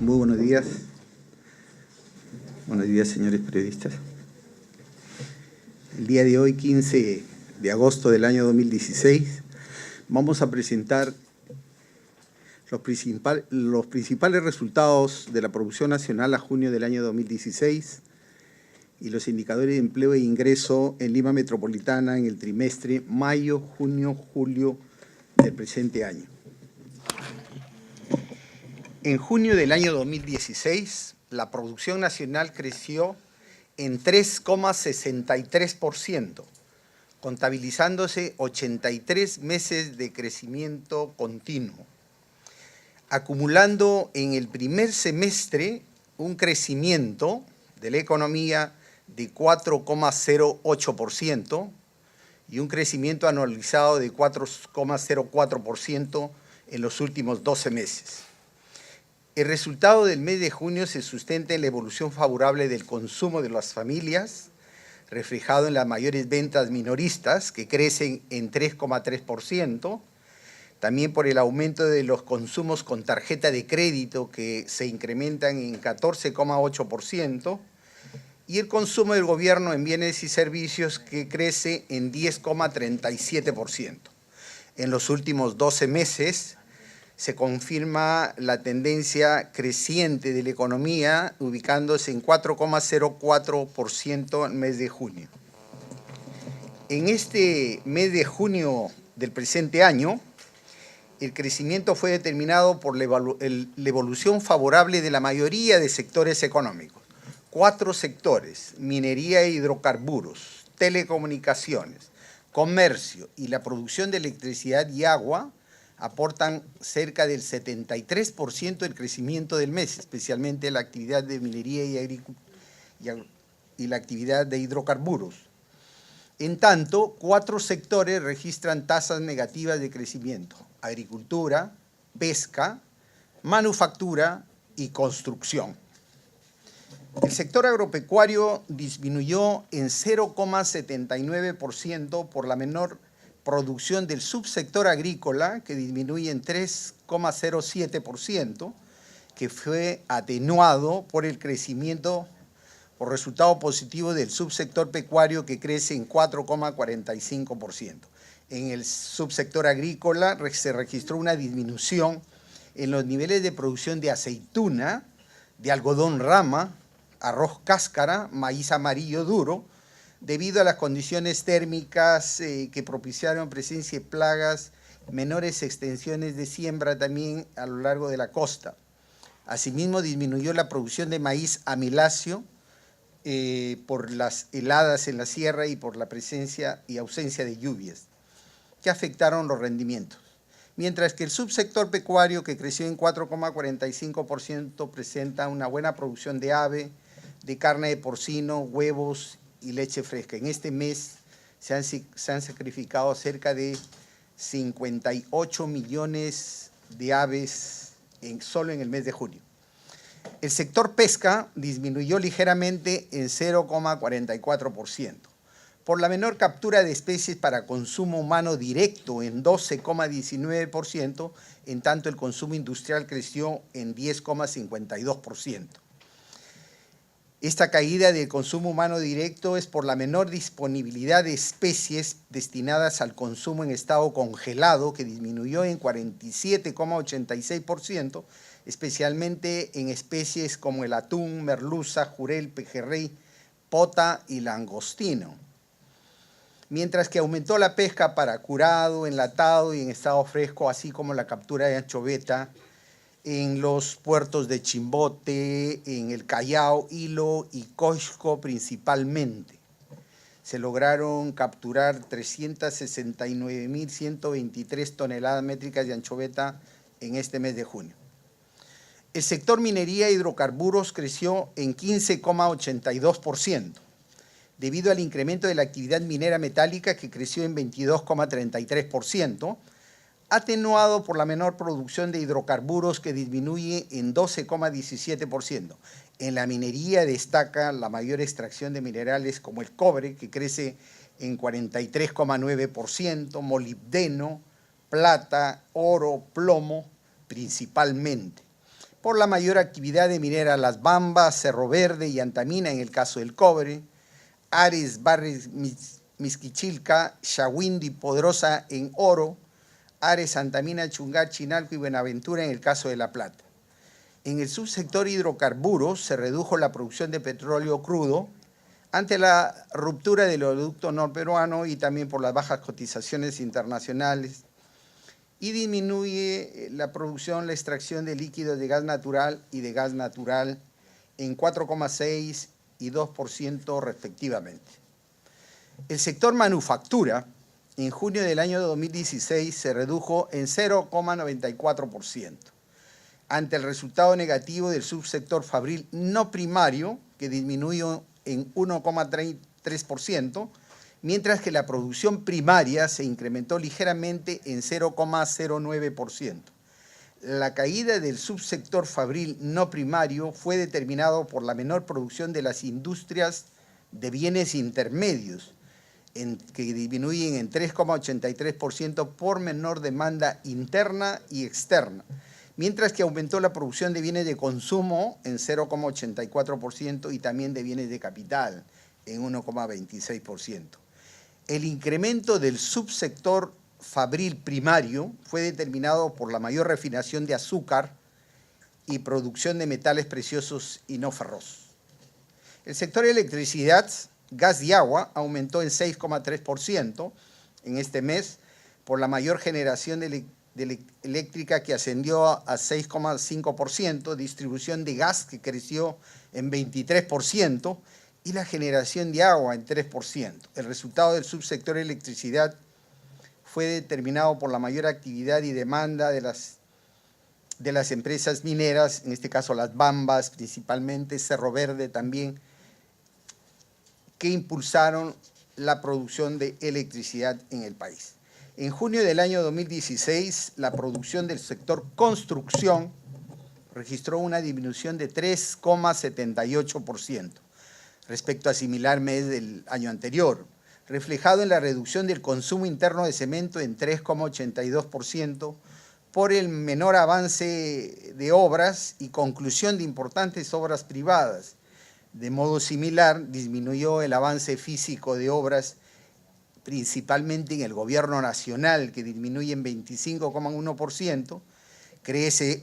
Muy buenos días. Buenos días, señores periodistas. El día de hoy, 15 de agosto del año 2016, vamos a presentar los principales resultados de la producción nacional a junio del año 2016 y los indicadores de empleo e ingreso en Lima Metropolitana en el trimestre mayo, junio, julio del presente año. En junio del año 2016, la producción nacional creció en 3,63%, contabilizándose 83 meses de crecimiento continuo, acumulando en el primer semestre un crecimiento de la economía de 4,08% y un crecimiento anualizado de 4,04% en los últimos 12 meses. El resultado del mes de junio se sustenta en la evolución favorable del consumo de las familias, reflejado en las mayores ventas minoristas, que crecen en 3,3%, también por el aumento de los consumos con tarjeta de crédito, que se incrementan en 14,8%, y el consumo del gobierno en bienes y servicios, que crece en 10,37%. En los últimos 12 meses, se confirma la tendencia creciente de la economía, ubicándose en 4,04% en el mes de junio. En este mes de junio del presente año, el crecimiento fue determinado por la evolución favorable de la mayoría de sectores económicos. 4 sectores: minería e hidrocarburos, telecomunicaciones, comercio y la producción de electricidad y agua, aportan cerca del 73% del crecimiento del mes, especialmente la actividad de minería y la actividad de hidrocarburos. En tanto, 4 sectores registran tasas negativas de crecimiento: agricultura, pesca, manufactura y construcción. El sector agropecuario disminuyó en 0,79% por la menor producción del subsector agrícola, que disminuye en 3,07%, que fue atenuado por el crecimiento por resultado positivo del subsector pecuario, que crece en 4,45%. En el subsector agrícola se registró una disminución en los niveles de producción de aceituna, de algodón rama, arroz cáscara, maíz amarillo duro, debido a las condiciones térmicas que propiciaron presencia de plagas, menores extensiones de siembra también a lo largo de la costa. Asimismo, disminuyó la producción de maíz amiláceo por las heladas en la sierra y por la presencia y ausencia de lluvias, que afectaron los rendimientos. Mientras que el subsector pecuario, que creció en 4,45%, presenta una buena producción de ave, de carne de porcino, huevos y leche fresca. En este mes se han sacrificado cerca de 58 millones de aves solo en el mes de junio. El sector pesca disminuyó ligeramente en 0,44%. Por la menor captura de especies para consumo humano directo en 12,19%, en tanto el consumo industrial creció en 10,52%. Esta caída del consumo humano directo es por la menor disponibilidad de especies destinadas al consumo en estado congelado, que disminuyó en 47,86%, especialmente en especies como el atún, merluza, jurel, pejerrey, pota y langostino. Mientras que aumentó la pesca para curado, enlatado y en estado fresco, así como la captura de anchoveta en los puertos de Chimbote, en el Callao, Hilo y Coixco principalmente. Se lograron capturar 369.123 toneladas métricas de anchoveta en este mes de junio. El sector minería e hidrocarburos creció en 15,82%, debido al incremento de la actividad minera metálica, que creció en 22,33%, atenuado por la menor producción de hidrocarburos, que disminuye en 12,17%. En la minería destaca la mayor extracción de minerales como el cobre, que crece en 43,9%, molibdeno, plata, oro, plomo principalmente. por la mayor actividad de minera Las Bambas, Cerro Verde y Antamina en el caso del cobre, Ares, Barris, Misquichilca, Shahuindo y Poderosa en oro, Ares, Antamina, Chungar, Chinalco y Buenaventura en el caso de la plata. En el subsector hidrocarburos se redujo la producción de petróleo crudo ante la ruptura del oleoducto norperuano y también por las bajas cotizaciones internacionales, y disminuye la producción, la extracción de líquidos de gas natural y de gas natural en 4,6% y 2% respectivamente. El sector manufactura en junio del año 2016 se redujo en 0,94%, ante el resultado negativo del subsector fabril no primario, que disminuyó en 1,3%, mientras que la producción primaria se incrementó ligeramente en 0,09%. La caída del subsector fabril no primario fue determinado por la menor producción de las industrias de bienes intermedios, que disminuyen en 3,83% por menor demanda interna y externa, mientras que aumentó la producción de bienes de consumo en 0,84% y también de bienes de capital en 1,26%. El incremento del subsector fabril primario fue determinado por la mayor refinación de azúcar y producción de metales preciosos y no ferrosos. El sector electricidad, gas y agua aumentó en 6,3% en este mes por la mayor generación de eléctrica, que ascendió a 6,5%, distribución de gas que creció en 23%, y la generación de agua en 3%. El resultado del subsector electricidad fue determinado por la mayor actividad y demanda de las empresas mineras, en este caso Las Bambas, principalmente Cerro Verde también, que impulsaron la producción de electricidad en el país. En junio del año 2016, la producción del sector construcción registró una disminución de 3,78% respecto a similar mes del año anterior, reflejado en la reducción del consumo interno de cemento en 3,82% por el menor avance de obras y conclusión de importantes obras privadas. De modo similar, disminuyó el avance físico de obras, principalmente en el gobierno nacional, que disminuye en 25,1%, crece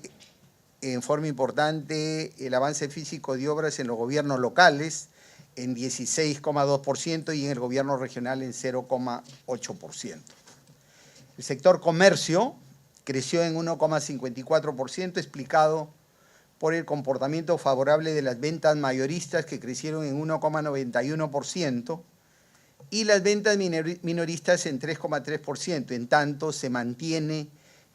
en forma importante el avance físico de obras en los gobiernos locales, en 16,2% y en el gobierno regional en 0,8%. El sector comercio creció en 1,54%, explicado por el comportamiento favorable de las ventas mayoristas, que crecieron en 1,91%, y las ventas minoristas en 3,3%. En tanto, se mantiene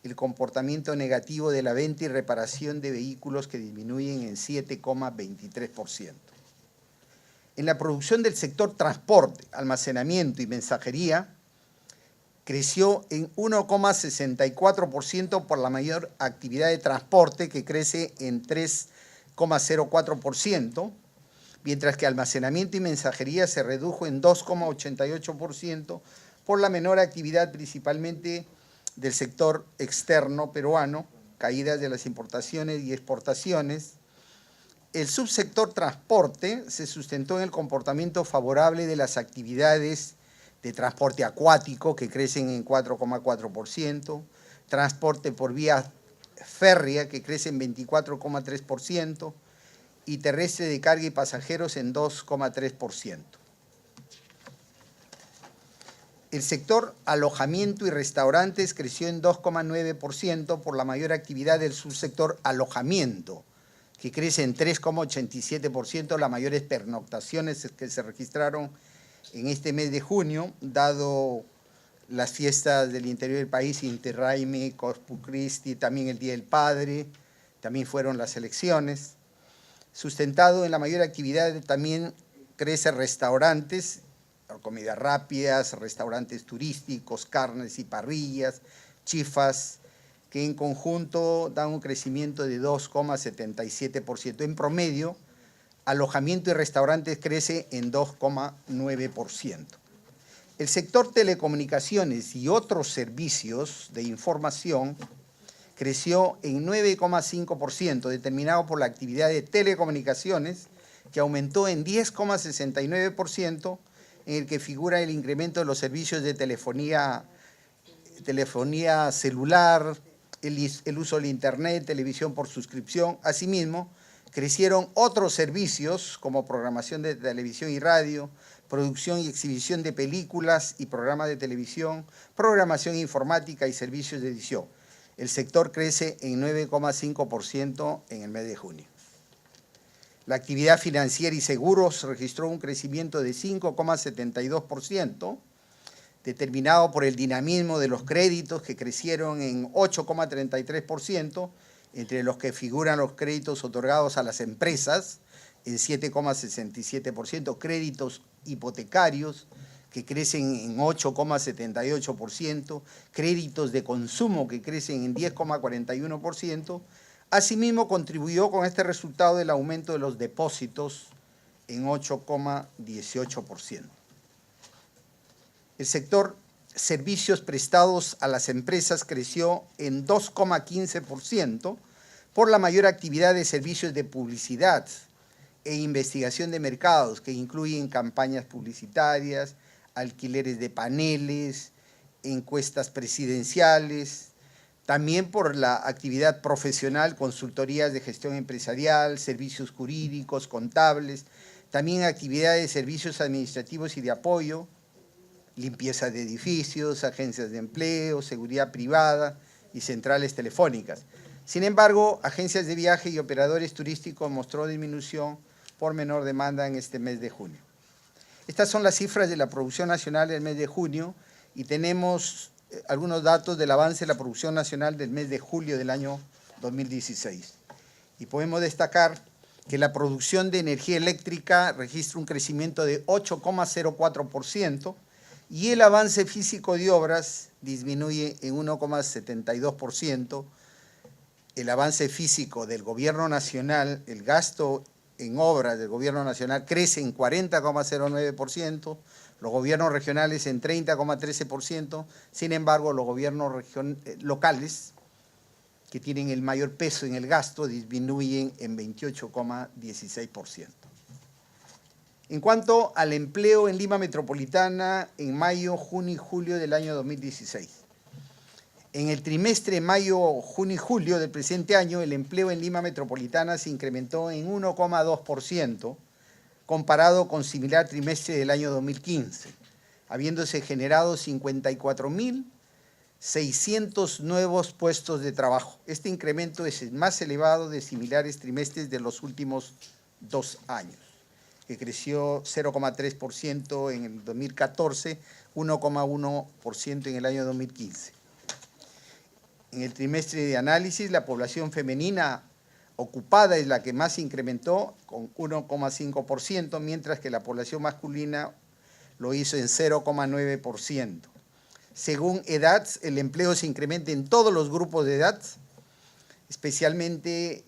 el comportamiento negativo de la venta y reparación de vehículos, que disminuyen en 7,23%. En la producción del sector transporte, almacenamiento y mensajería, creció en 1,64% por la mayor actividad de transporte, que crece en 3,04%, mientras que almacenamiento y mensajería se redujo en 2,88% por la menor actividad, principalmente del sector externo peruano, caídas de las importaciones y exportaciones. El subsector transporte se sustentó en el comportamiento favorable de las actividades de transporte acuático, que crecen en 4,4%, transporte por vía férrea, que crece en 24,3%, y terrestre de carga y pasajeros en 2,3%. El sector alojamiento y restaurantes creció en 2,9% por la mayor actividad del subsector alojamiento, que crece en 3,87%, las mayores pernoctaciones que se registraron en este mes de junio, dado las fiestas del interior del país, Inti Raymi, Corpus Christi, también el Día del Padre, también fueron las elecciones. Sustentado en la mayor actividad también crece restaurantes, comidas rápidas, restaurantes turísticos, carnes y parrillas, chifas, que en conjunto dan un crecimiento de 2,77%. En promedio, alojamiento y restaurantes crece en 2,9%. El sector telecomunicaciones y otros servicios de información creció en 9,5%, determinado por la actividad de telecomunicaciones, que aumentó en 10,69%, en el que figura el incremento de los servicios de telefonía celular, el uso del Internet, televisión por suscripción. Asimismo, crecieron otros servicios como programación de televisión y radio, producción y exhibición de películas y programas de televisión, programación informática y servicios de edición. El sector crece en 9,5% en el mes de junio. La actividad financiera y seguros registró un crecimiento de 5,72%, determinado por el dinamismo de los créditos, que crecieron en 8,33%, entre los que figuran los créditos otorgados a las empresas, en 7,67%, créditos hipotecarios, que crecen en 8,78%, créditos de consumo, que crecen en 10,41%. Asimismo, contribuyó con este resultado el aumento de los depósitos en 8,18%. El sector servicios prestados a las empresas creció en 2,15% por la mayor actividad de servicios de publicidad e investigación de mercados, que incluyen campañas publicitarias, alquileres de paneles, encuestas presidenciales, también por la actividad profesional, consultorías de gestión empresarial, servicios jurídicos, contables, también actividades de servicios administrativos y de apoyo, limpieza de edificios, agencias de empleo, seguridad privada y centrales telefónicas. Sin embargo, agencias de viaje y operadores turísticos mostró disminución por menor demanda en este mes de junio. Estas son las cifras de la producción nacional del mes de junio y tenemos algunos datos del avance de la producción nacional del mes de julio del año 2016. Y podemos destacar que la producción de energía eléctrica registra un crecimiento de 8,04%, y el avance físico de obras disminuye en 1,72%. El avance físico del Gobierno Nacional, el gasto en obras del Gobierno Nacional crece en 40,09%, los gobiernos regionales en 30,13%, sin embargo, los gobiernos locales, que tienen el mayor peso en el gasto, disminuyen en 28,16%. En cuanto al empleo en Lima Metropolitana en mayo, junio y julio del año 2016. En el trimestre mayo, junio y julio del presente año, el empleo en Lima Metropolitana se incrementó en 1,2%, comparado con similar trimestre del año 2015, habiéndose generado 54.600 nuevos puestos de trabajo. Este incremento es el más elevado de similares trimestres de los últimos 2 años. Que creció 0,3% en el 2014, 1,1% en el año 2015. En el trimestre de análisis, la población femenina ocupada es la que más incrementó, con 1,5%, mientras que la población masculina lo hizo en 0,9%. Según edad, el empleo se incrementa en todos los grupos de edad, especialmente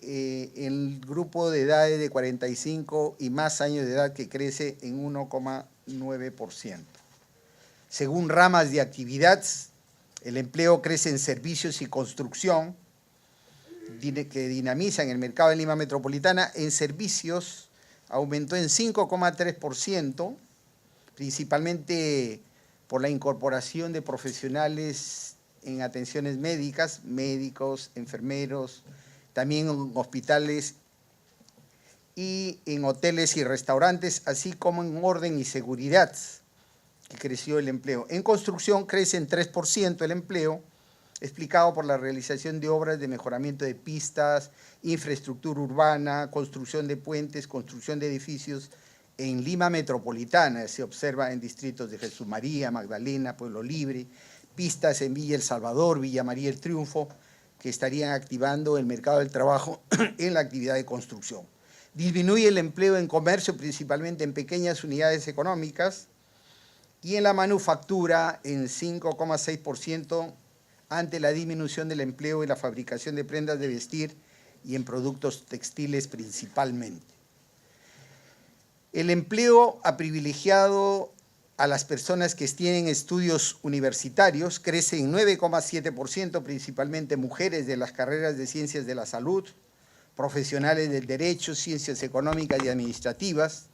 el grupo de edades de 45 y más años de edad, que crece en 1,9%. Según ramas de actividad, el empleo crece en servicios y construcción, que dinamizan el mercado de Lima Metropolitana. En servicios aumentó en 5,3%, principalmente por la incorporación de profesionales en atenciones médicas, médicos, enfermeros, también en hospitales y en hoteles y restaurantes, así como en orden y seguridad, que creció el empleo. En construcción crece en 3% el empleo, explicado por la realización de obras de mejoramiento de pistas, infraestructura urbana, construcción de puentes, construcción de edificios en Lima Metropolitana. Se observa en distritos de Jesús María, Magdalena, Pueblo Libre, pistas en Villa El Salvador, Villa María El Triunfo, que estarían activando el mercado del trabajo en la actividad de construcción. Disminuye el empleo en comercio, principalmente en pequeñas unidades económicas, y en la manufactura en 5,6%, ante la disminución del empleo en la fabricación de prendas de vestir y en productos textiles principalmente. El empleo ha a las personas que tienen estudios universitarios crece en 9,7%, principalmente mujeres de las carreras de ciencias de la salud, profesionales del derecho, ciencias económicas y administrativas.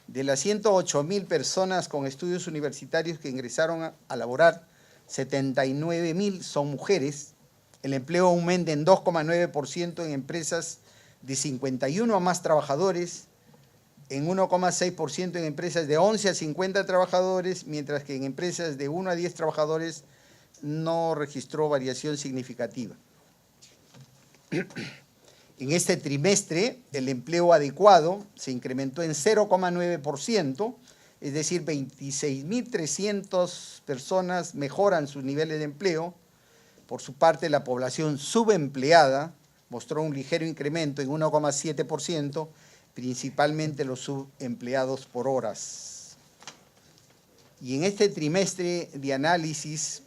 De las 108.000 personas con estudios universitarios que ingresaron a laborar, 79.000 son mujeres. El empleo aumenta en 2,9% en empresas de 51 a más trabajadores, en 1,6% en empresas de 11 a 50 trabajadores, mientras que en empresas de 1 a 10 trabajadores no registró variación significativa. En este trimestre, el empleo adecuado se incrementó en 0,9%, es decir, 26.300 personas mejoran sus niveles de empleo. Por su parte, la población subempleada mostró un ligero incremento en 1,7%, principalmente los subempleados por horas. Y en este trimestre de análisis,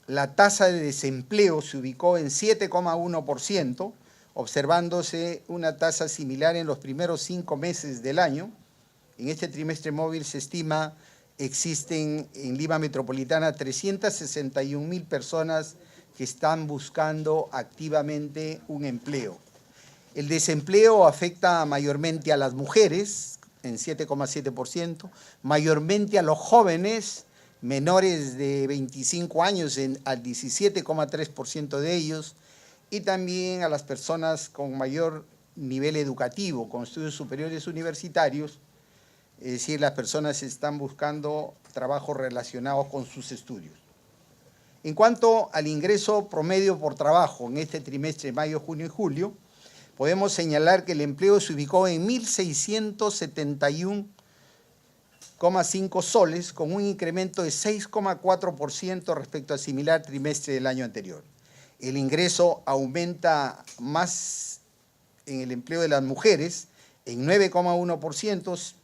la tasa de desempleo se ubicó en 7,1%, observándose una tasa similar en los primeros 5 meses del año. En este trimestre móvil se estima existen en Lima Metropolitana 361.000 personas que están buscando activamente un empleo. El desempleo afecta mayormente a las mujeres, en 7,7%, mayormente a los jóvenes menores de 25 años, al 17,3% de ellos, y también a las personas con mayor nivel educativo, con estudios superiores universitarios, es decir, las personas están buscando trabajos relacionados con sus estudios. En cuanto al ingreso promedio por trabajo en este trimestre, mayo, junio y julio, podemos señalar que el empleo se ubicó en 1.671,5 soles, con un incremento de 6,4% respecto al similar trimestre del año anterior. El ingreso aumenta más en el empleo de las mujeres, en 9,1%,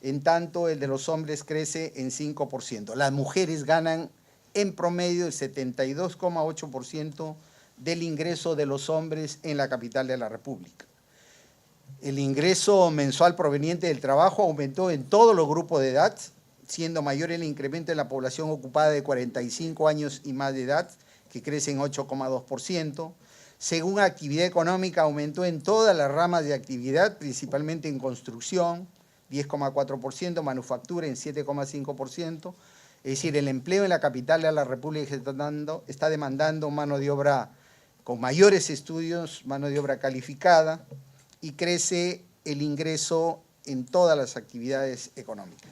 en tanto el de los hombres crece en 5%. Las mujeres ganan en promedio el 72,8% del ingreso de los hombres en la capital de la República. El ingreso mensual proveniente del trabajo aumentó en todos los grupos de edad, siendo mayor el incremento en la población ocupada de 45 años y más de edad, que crece en 8,2%. Según actividad económica, aumentó en todas las ramas de actividad, principalmente en construcción, 10,4%, manufactura en 7,5%. Es decir, el empleo en la capital de la República está demandando mano de obra con mayores estudios, mano de obra calificada, y crece el ingreso en todas las actividades económicas.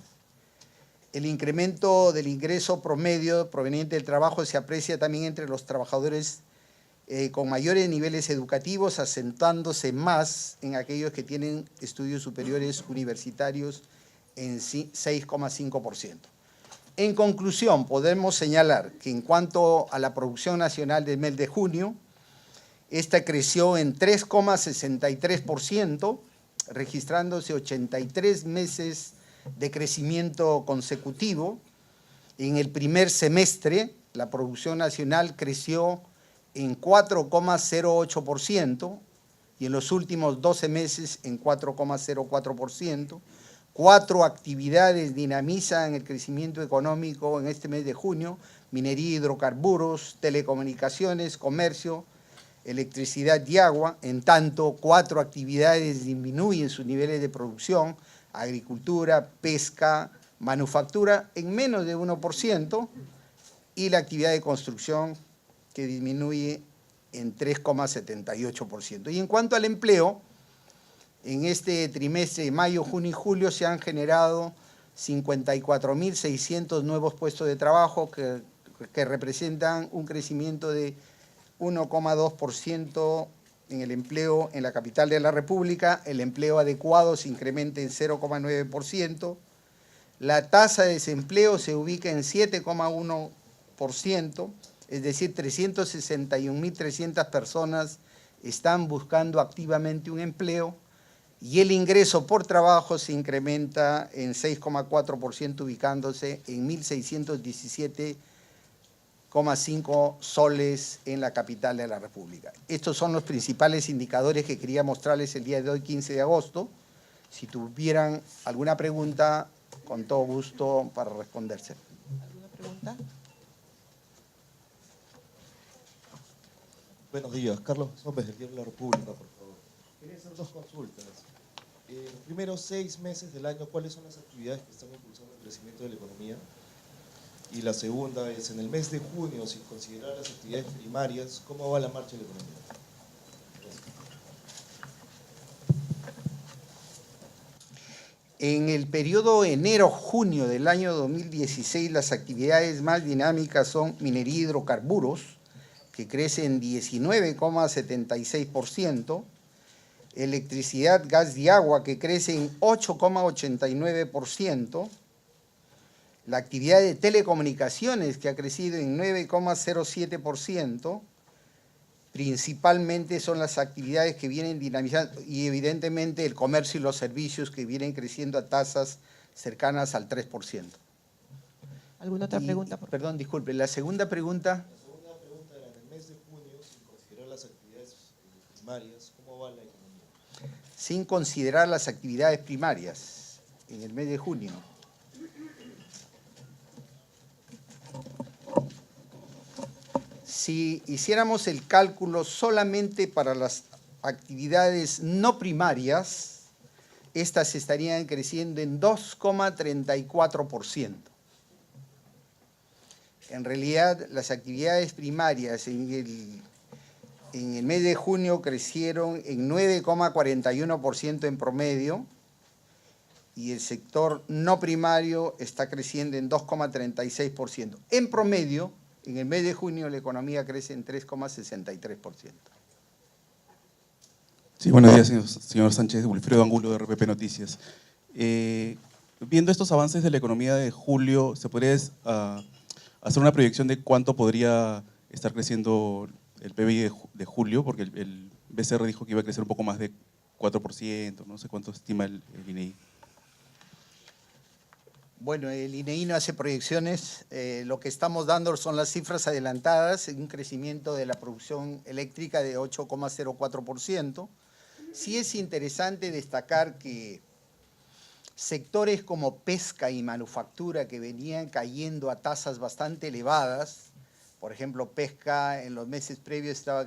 El incremento del ingreso promedio proveniente del trabajo se aprecia también entre los trabajadores con mayores niveles educativos, asentándose más en aquellos que tienen estudios superiores universitarios en 6,5%. En conclusión, podemos señalar que en cuanto a la producción nacional del mes de junio, esta creció en 3,63%, registrándose 83 meses de crecimiento consecutivo. En el primer semestre, la producción nacional creció en 4,08% y en los últimos 12 meses en 4,04%. 4 actividades dinamizan el crecimiento económico en este mes de junio: minería, hidrocarburos, telecomunicaciones, comercio, electricidad y agua. En tanto, 4 actividades disminuyen sus niveles de producción: agricultura, pesca, manufactura en menos de 1%, y la actividad de construcción, que disminuye en 3,78%. Y en cuanto al empleo, en este trimestre de mayo, junio y julio se han generado 54.600 nuevos puestos de trabajo que representan un crecimiento de 1,2% en el empleo en la capital de la República. El empleo adecuado se incrementa en 0,9%. La tasa de desempleo se ubica en 7,1%, es decir, 361.300 personas están buscando activamente un empleo, y el ingreso por trabajo se incrementa en 6,4%, ubicándose en 1.617,5 soles en la capital de la República. Estos son los principales indicadores que quería mostrarles el día de hoy, 15 de agosto. Si tuvieran alguna pregunta, con todo gusto para responderse. ¿Alguna pregunta? Buenos días, Carlos Sópez, del Diario La República, por favor. Quería hacer dos consultas. En los primeros 6 meses del año, ¿cuáles son las actividades que están impulsando el crecimiento de la economía? Y la segunda es, en el mes de junio, sin considerar las actividades primarias, ¿cómo va la marcha de la economía? En el periodo enero-junio del año 2016, las actividades más dinámicas son minería y hidrocarburos, que crecen 19,76%, electricidad, gas y agua, que crecen 8,89%, la actividad de telecomunicaciones, que ha crecido en 9,07%, principalmente son las actividades que vienen dinamizando, y evidentemente el comercio y los servicios, que vienen creciendo a tasas cercanas al 3%. ¿Alguna otra pregunta? Perdón, disculpe, la segunda pregunta. La segunda pregunta era, en el mes de junio, sin considerar las actividades primarias, ¿cómo va la economía? Sin considerar las actividades primarias, en el mes de junio. Si hiciéramos el cálculo solamente para las actividades no primarias, estas estarían creciendo en 2,34%. En realidad, las actividades primarias en el mes de junio crecieron en 9,41% en promedio, y el sector no primario está creciendo en 2,36%. En promedio, en el mes de junio la economía crece en 3,63%. Sí, buenos días, señor Sánchez. Wilfredo Angulo, de RPP Noticias. Viendo estos avances de la economía de julio, ¿se podría hacer una proyección de cuánto podría estar creciendo el PBI de julio? Porque el BCR dijo que iba a crecer un poco más de 4%, no sé cuánto estima el INEI. Bueno, el INEI no hace proyecciones. Lo que estamos dando son las cifras adelantadas, un crecimiento de la producción eléctrica de 8,04%. Sí es interesante destacar que sectores como pesca y manufactura, que venían cayendo a tasas bastante elevadas, por ejemplo, pesca en los meses previos estaba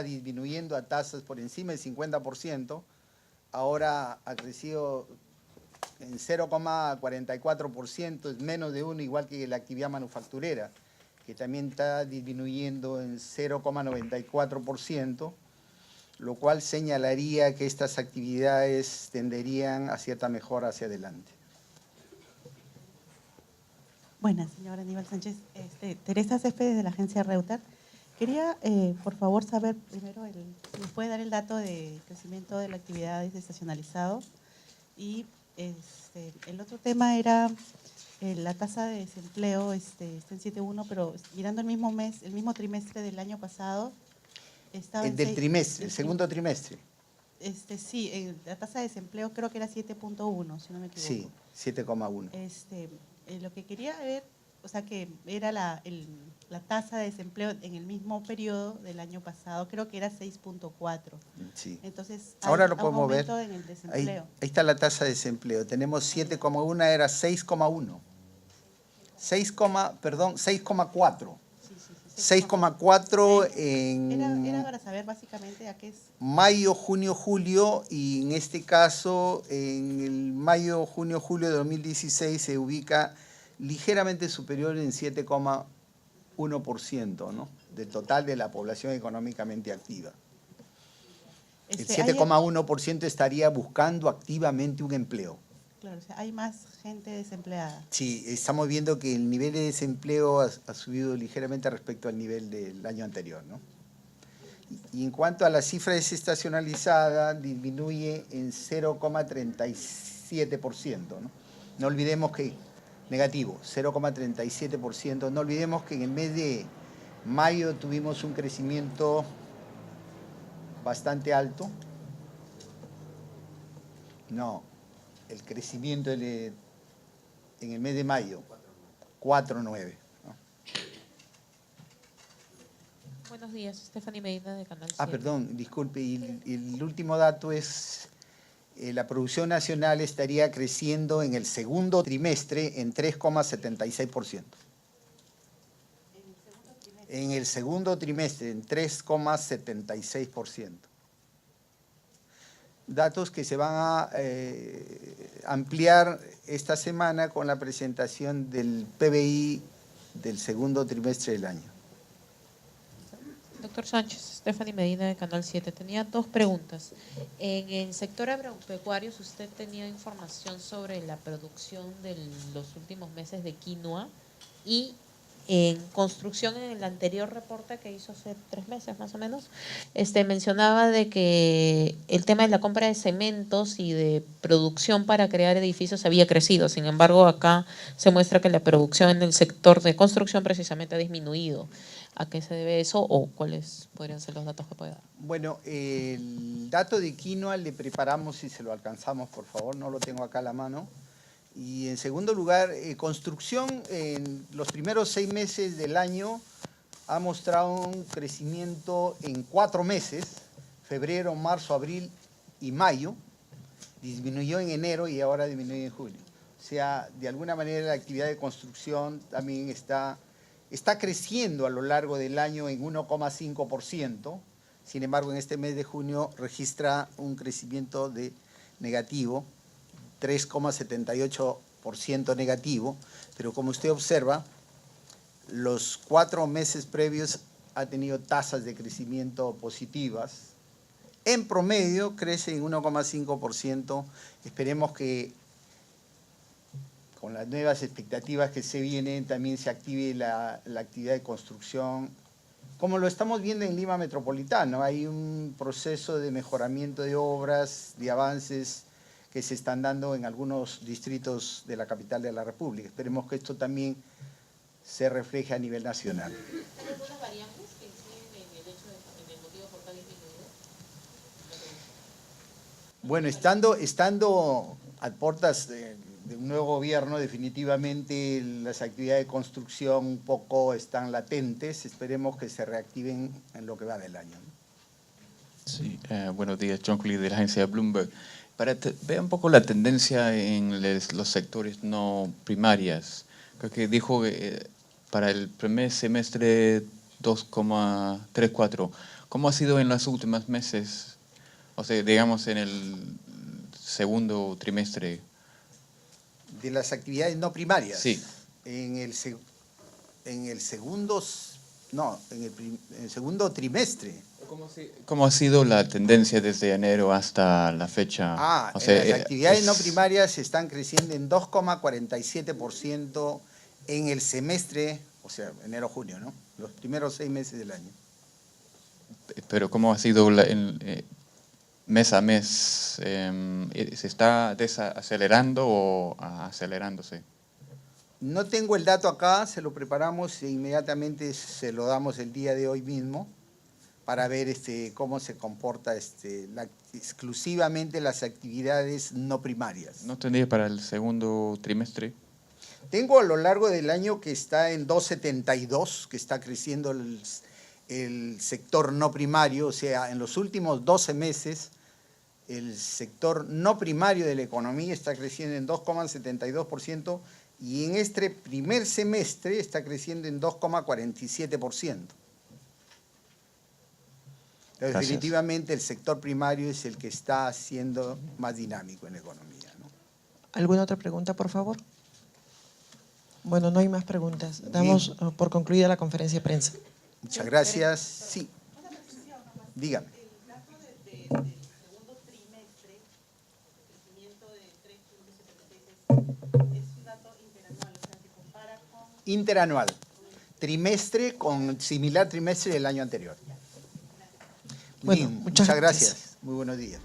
disminuyendo a tasas por encima del 50%, ahora ha crecido en 0,44%, es menos de 1, igual que la actividad manufacturera, que también está disminuyendo en 0,94%, lo cual señalaría que estas actividades tenderían a cierta mejora hacia adelante. Buenas, señora Aníbal Sánchez. Teresa Céspedes, de la agencia Reuter. Quería, por favor, saber primero, si nos puede dar el dato de crecimiento de la actividad desestacionalizado. Y el otro tema era la tasa de desempleo, está en 7,1, pero mirando el mismo mes, el mismo trimestre del año pasado, estaba en Del trimestre, el segundo trimestre. Sí, la tasa de desempleo creo que era 7,1, si no me equivoco. Sí, 7,1. Lo que quería ver, o sea, que era la tasa de desempleo en el mismo periodo del año pasado, creo que era 6,4. Sí. Entonces, ahora lo podemos ver. En el desempleo. Ahí está la tasa de desempleo. Tenemos 7,1, era 6,1. 6,4. 6,4 en era para saber básicamente a qué es. mayo, junio, julio, y en este caso, en el mayo, junio, julio de 2016 se ubica ligeramente superior en 7,1%, ¿no?, del total de la población económicamente activa. El 7,1% estaría buscando activamente un empleo. Claro, o sea, hay más gente desempleada. Sí, estamos viendo que el nivel de desempleo ha subido ligeramente respecto al nivel del año anterior, ¿no? Y en cuanto a la cifra desestacionalizada, disminuye en 0,37%, ¿no? No olvidemos que, negativo, 0,37%. No olvidemos que en el mes de mayo tuvimos un crecimiento bastante alto. No, el crecimiento en el mes de mayo, 4,9. ¿no? Buenos días, Stephanie Medina, de Canal 7. Perdón, disculpe, y el último dato es la producción nacional estaría creciendo en el segundo trimestre en 3,76%. En el segundo trimestre en 3,76%. Datos que se van a ampliar esta semana con la presentación del PBI del segundo trimestre del año. Doctor Sánchez, Stephanie Medina de Canal 7. Tenía dos preguntas. En el sector agropecuario, ¿usted tenía información sobre la producción de los últimos meses de quinoa? Y en construcción, en el anterior reporte que hizo hace 3 meses más o menos, mencionaba de que el tema de la compra de cementos y de producción para crear edificios había crecido. Sin embargo, acá se muestra que la producción en el sector de construcción precisamente ha disminuido. ¿A qué se debe eso o cuáles podrían ser los datos que puede dar? Bueno, el dato de quinoa le preparamos si se lo alcanzamos, por favor, no lo tengo acá a la mano. Y en segundo lugar, construcción en los primeros 6 meses del año ha mostrado un crecimiento en 4 meses, febrero, marzo, abril y mayo. Disminuyó en enero y ahora disminuyó en julio. O sea, de alguna manera la actividad de construcción también está creciendo a lo largo del año en 1,5%. Sin embargo, en este mes de junio registra un crecimiento negativo, 3,78% negativo, pero como usted observa, los 4 meses previos ha tenido tasas de crecimiento positivas. En promedio crece en 1,5%. Esperemos que con las nuevas expectativas que se vienen también se active la actividad de construcción. Como lo estamos viendo en Lima Metropolitano, hay un proceso de mejoramiento de obras, de avances que se están dando en algunos distritos de la capital de la República. Esperemos que esto también se refleje a nivel nacional. ¿Hay algunas variables que inciden en el hecho en el motivo por tal disminuido? Bueno, estando a puertas de un nuevo gobierno, definitivamente las actividades de construcción un poco están latentes. Esperemos que se reactiven en lo que va del año, ¿no? Sí, buenos días, John Clee de la agencia Bloomberg. Para ver un poco la tendencia en los sectores no primarias, creo que dijo para el primer semestre 2,34. ¿Cómo ha sido en los últimos meses? O sea, digamos en el segundo trimestre. De las actividades no primarias. Sí. En el segundo trimestre. ¿Cómo ha sido la tendencia desde enero hasta la fecha? O sea, las actividades no primarias están creciendo en 2,47% en el semestre, o sea, enero-junio, ¿no? Los primeros 6 meses del año. Pero ¿cómo ha sido mes a mes? ¿Se está desacelerando o acelerándose? No tengo el dato acá, se lo preparamos e inmediatamente se lo damos el día de hoy mismo para ver cómo se comporta exclusivamente las actividades no primarias. ¿No tendría para el segundo trimestre? Tengo a lo largo del año que está en 2,72, que está creciendo el sector no primario, o sea, en los últimos 12 meses el sector no primario de la economía está creciendo en 2,72% y en este primer semestre está creciendo en 2,47%. Definitivamente el sector primario es el que está siendo más dinámico en la economía, ¿no? ¿Alguna otra pregunta, por favor? Bueno, no hay más preguntas. Damos por concluida la conferencia de prensa. Muchas gracias. Sí. Dígame. El dato del segundo trimestre, el crecimiento de 3,76, es un dato interanual, o sea, se compara con... Interanual. Trimestre con similar trimestre del año anterior. Bueno, Bien, muchas muchas gracias. Muy buenos días.